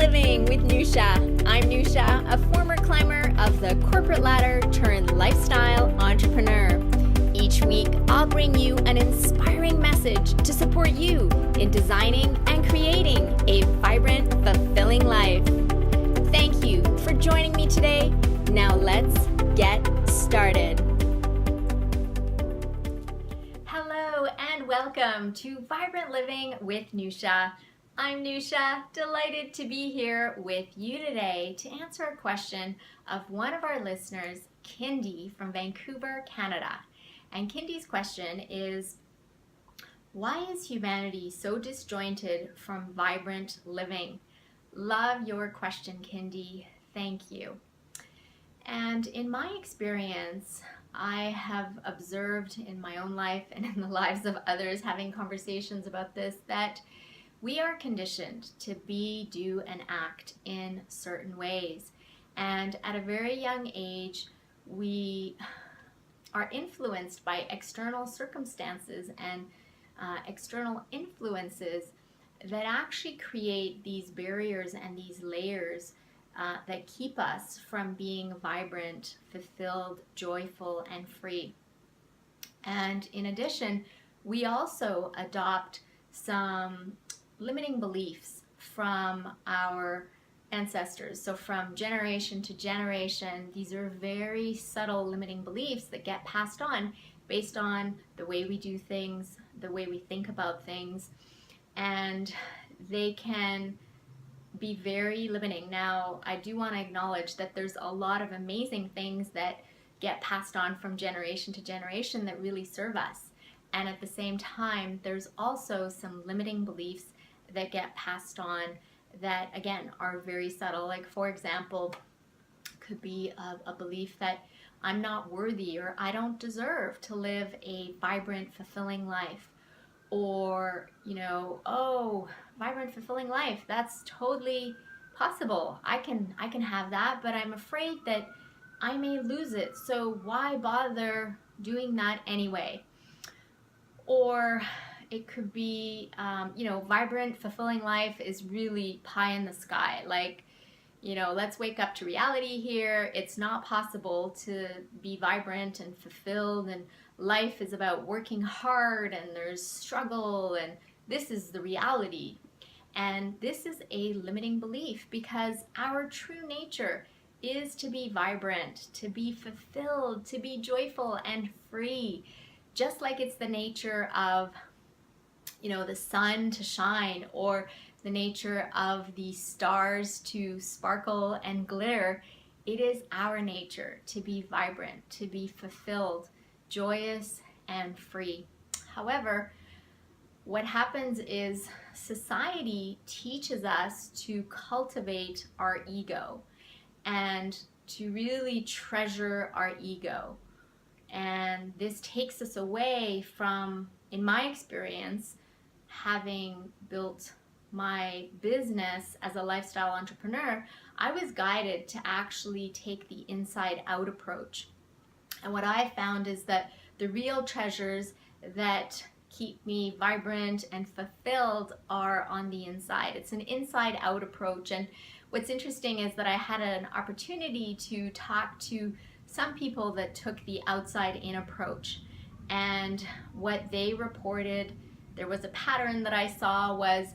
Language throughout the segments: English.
Living with Nousha. I'm Nousha, a former climber of the corporate ladder turned lifestyle entrepreneur. Each week, I'll bring you an inspiring message to support you in designing and creating a vibrant, fulfilling life. Thank you for joining me today. Now let's get started. Hello and welcome to Vibrant Living with Nousha. I'm Nousha, delighted to be here with you today to answer a question of one of our listeners, Kindy from Vancouver, Canada. And Kindy's question is, why is humanity so disjointed from vibrant living? Love your question, Kindy. Thank you. And in my experience, I have observed in my own life and in the lives of others having conversations about this, that we are conditioned to be, do, and act in certain ways. And at a very young age, we are influenced by external circumstances and external influences that actually create these barriers and these layers that keep us from being vibrant, fulfilled, joyful, and free. And in addition, we also adopt some limiting beliefs from our ancestors. So from generation to generation, these are very subtle limiting beliefs that get passed on based on the way we do things, the way we think about things, and they can be very limiting. Now, I do want to acknowledge that there's a lot of amazing things that get passed on from generation to generation that really serve us. And at the same time, there's also some limiting beliefs that get passed on that, again, are very subtle. Like, for example, could be a belief that I'm not worthy or I don't deserve to live a vibrant, fulfilling life. Or, oh, vibrant, fulfilling life, that's totally possible. I can have that, but I'm afraid that I may lose it. So why bother doing that anyway? Or it could be, vibrant, fulfilling life is really pie in the sky. Like, let's wake up to reality here. It's not possible to be vibrant and fulfilled, and life is about working hard and there's struggle, and this is the reality. And this is a limiting belief, because our true nature is to be vibrant, to be fulfilled, to be joyful and free, just like it's the nature of the sun to shine, or the nature of the stars to sparkle and glitter. It is our nature to be vibrant, to be fulfilled, joyous, and free. However, what happens is society teaches us to cultivate our ego and to really treasure our ego. And this takes us away from, in my experience, having built my business as a lifestyle entrepreneur, I was guided to actually take the inside out approach. And what I found is that the real treasures that keep me vibrant and fulfilled are on the inside. It's an inside out approach. And what's interesting is that I had an opportunity to talk to some people that took the outside in approach. And what they reported, there was a pattern that I saw was,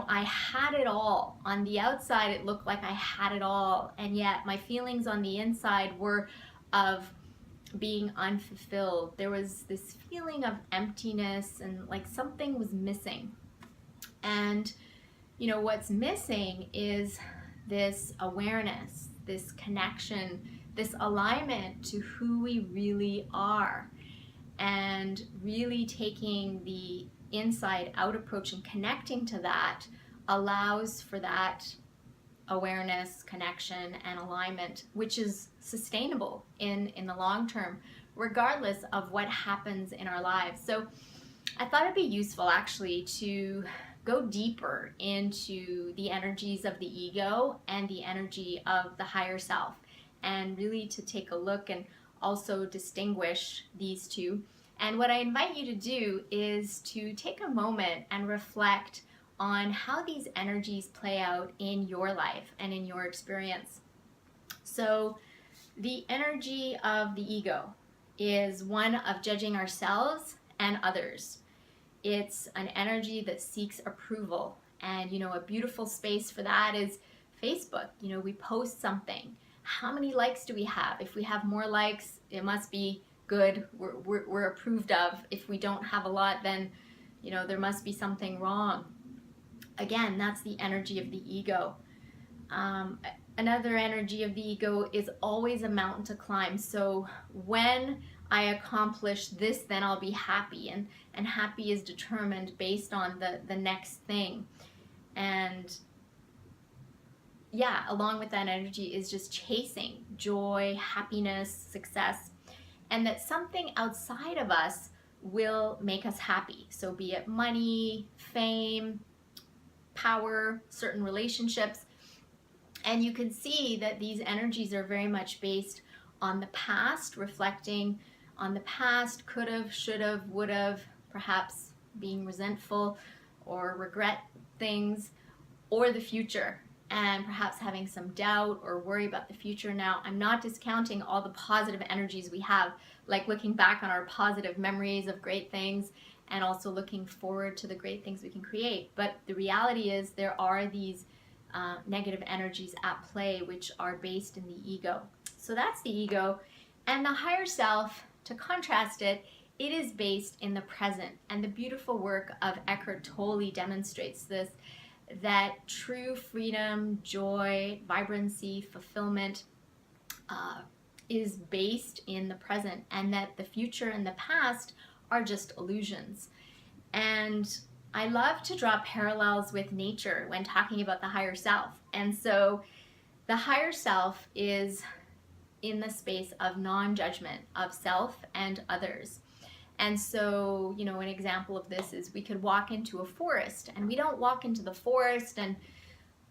I had it all. On the outside, it looked like I had it all. And yet my feelings on the inside were of being unfulfilled. There was this feeling of emptiness and like something was missing. And, what's missing is this awareness, this connection, this alignment to who we really are. And really taking the inside out approach and connecting to that allows for that awareness, connection, and alignment, which is sustainable in the long term, regardless of what happens in our lives. So I thought it'd be useful actually to go deeper into the energies of the ego and the energy of the higher self, and really to take a look and also distinguish these two. And what I invite you to do is to take a moment and reflect on how these energies play out in your life and in your experience. So the energy of the ego is one of judging ourselves and others. It's an energy that seeks approval. And, a beautiful space for that is Facebook. We post something. How many likes do we have? If we have more likes, it must be good. We're approved of. If we don't have a lot, then, there must be something wrong. Again, that's the energy of the ego. Another energy of the ego is always a mountain to climb. So when I accomplish this, then I'll be happy. And happy is determined based on the next thing. And yeah, along with that energy is just chasing joy, happiness, success, and that something outside of us will make us happy. So be it money, fame, power, certain relationships. And you can see that these energies are very much based on the past, reflecting on the past, could have, should have, would have, perhaps being resentful or regret things, or the future, and perhaps having some doubt or worry about the future. Now, I'm not discounting all the positive energies we have, like looking back on our positive memories of great things and also looking forward to the great things we can create. But the reality is there are these negative energies at play which are based in the ego. So that's the ego. And the higher self, to contrast it, it is based in the present. And the beautiful work of Eckhart Tolle demonstrates this, that true freedom, joy, vibrancy, fulfillment is based in the present, and that the future and the past are just illusions. And I love to draw parallels with nature when talking about the higher self. And so the higher self is in the space of non-judgment of self and others. And so, an example of this is we could walk into a forest, and we don't walk into the forest and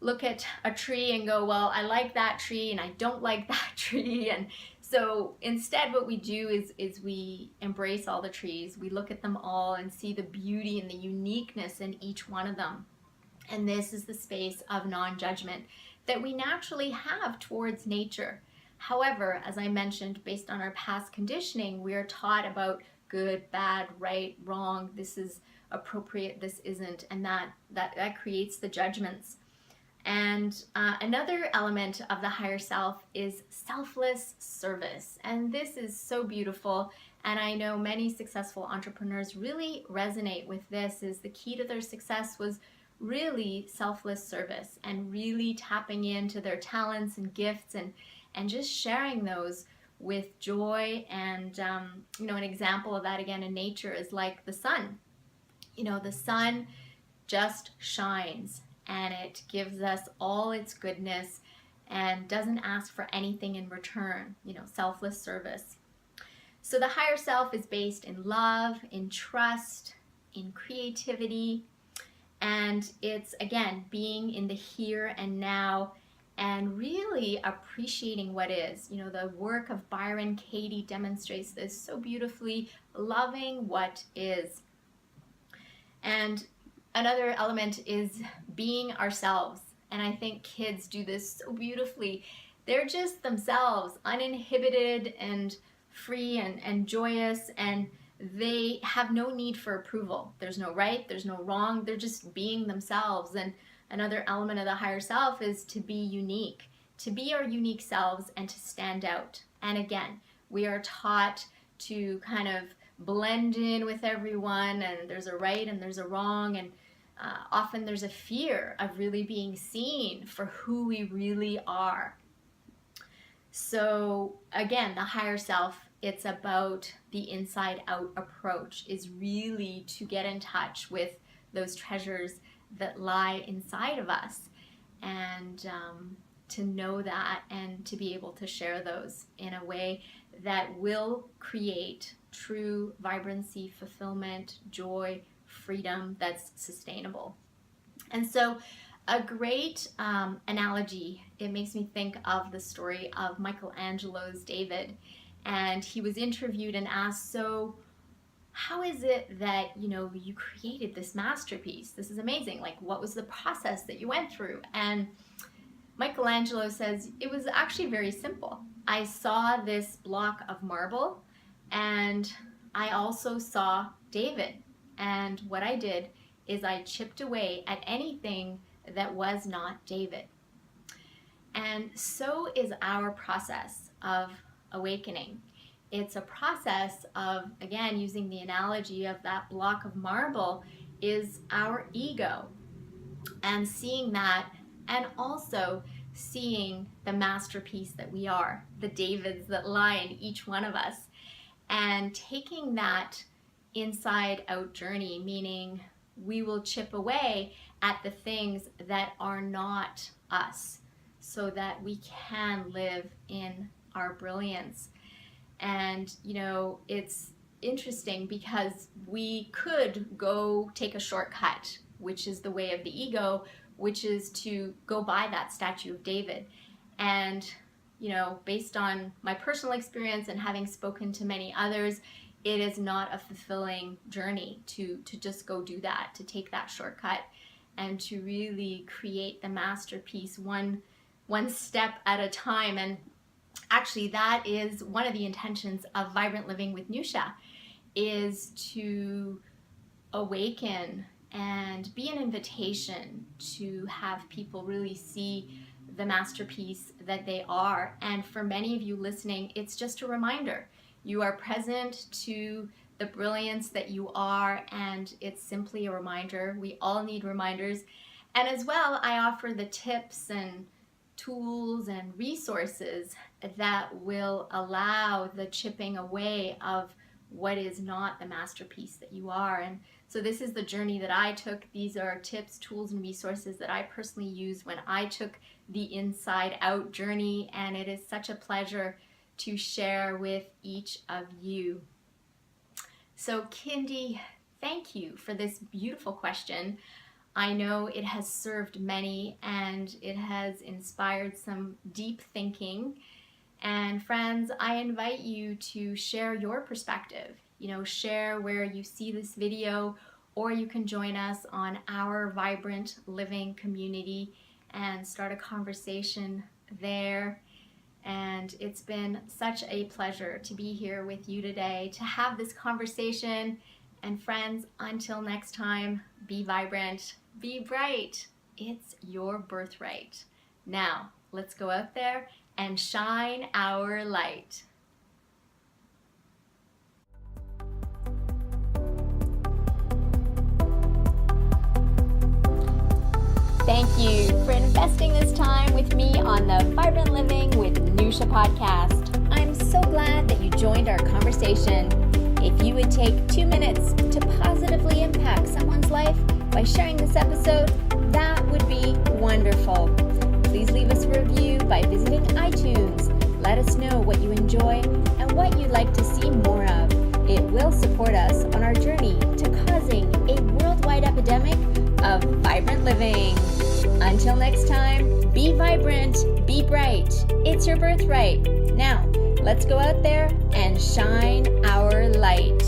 look at a tree and go, well, I like that tree and I don't like that tree. And so instead what we do is we embrace all the trees. We look at them all and see the beauty and the uniqueness in each one of them. And this is the space of non-judgment that we naturally have towards nature. However, as I mentioned, based on our past conditioning, we are taught about good, bad, right, wrong, this is appropriate, this isn't, and that creates the judgments. And another element of the higher self is selfless service. And this is so beautiful. And I know many successful entrepreneurs really resonate with this, is the key to their success was really selfless service and really tapping into their talents and gifts and just sharing those with joy. And, an example of that again in nature is like the sun. The sun just shines and it gives us all its goodness and doesn't ask for anything in return, selfless service. So the higher self is based in love, in trust, in creativity, and it's, again, being in the here and now and really appreciating what is. The work of Byron Katie demonstrates this so beautifully, loving what is. And another element is being ourselves. And I think kids do this so beautifully. They're just themselves, uninhibited and free and joyous, and they have no need for approval. There's no right, there's no wrong, they're just being themselves. And another element of the higher self is to be unique, to be our unique selves and to stand out. And again, we are taught to kind of blend in with everyone, and there's a right and there's a wrong, and often there's a fear of really being seen for who we really are. So again, the higher self, it's about the inside out approach, is really to get in touch with those treasures that lie inside of us, and to know that and to be able to share those in a way that will create true vibrancy, fulfillment, joy, freedom that's sustainable. And so a great analogy, it makes me think of the story of Michelangelo's David. And he was interviewed and asked, so how is it that, you created this masterpiece? This is amazing. Like, what was the process that you went through? And Michelangelo says, it was actually very simple. I saw this block of marble, and I also saw David. And what I did is I chipped away at anything that was not David. And so is our process of awakening. It's a process of, again, using the analogy of that block of marble, is our ego, and seeing that, and also seeing the masterpiece that we are, the Davids that lie in each one of us, and taking that inside out journey, meaning we will chip away at the things that are not us so that we can live in our brilliance. And it's interesting because we could go take a shortcut, which is the way of the ego, which is to go buy that statue of David. And based on my personal experience and having spoken to many others, it is not a fulfilling journey to just go do that, to take that shortcut, and to really create the masterpiece one step at a time. And actually, that is one of the intentions of Vibrant Living with Nousha, is to awaken and be an invitation to have people really see the masterpiece that they are. And for many of you listening, it's just a reminder. You are present to the brilliance that you are, and it's simply a reminder. We all need reminders. And as well, I offer the tips and tools and resources that will allow the chipping away of what is not the masterpiece that you are. And so this is the journey that I took. These are tips, tools, and resources that I personally used when I took the inside out journey, and it is such a pleasure to share with each of you. So Kindy, thank you for this beautiful question. I know it has served many, and it has inspired some deep thinking. And friends, I invite you to share your perspective. Share where you see this video, or you can join us on our Vibrant Living community and start a conversation there. And it's been such a pleasure to be here with you today to have this conversation. And friends, until next time, be vibrant, be bright. It's your birthright. Now, let's go out there and shine our light. Thank you for investing this time with me on the Vibrant Living with Nousha podcast. I'm so glad that you joined our conversation. If you would take 2 minutes to positively impact someone's life by sharing this episode, that would be wonderful. Please leave us a review by visiting iTunes. Let us know what you enjoy and what you'd like to see more of. It will support us on our journey to causing a worldwide epidemic of vibrant living. Until next time, be vibrant, be bright. It's your birthright. Now, let's go out there and shine our light.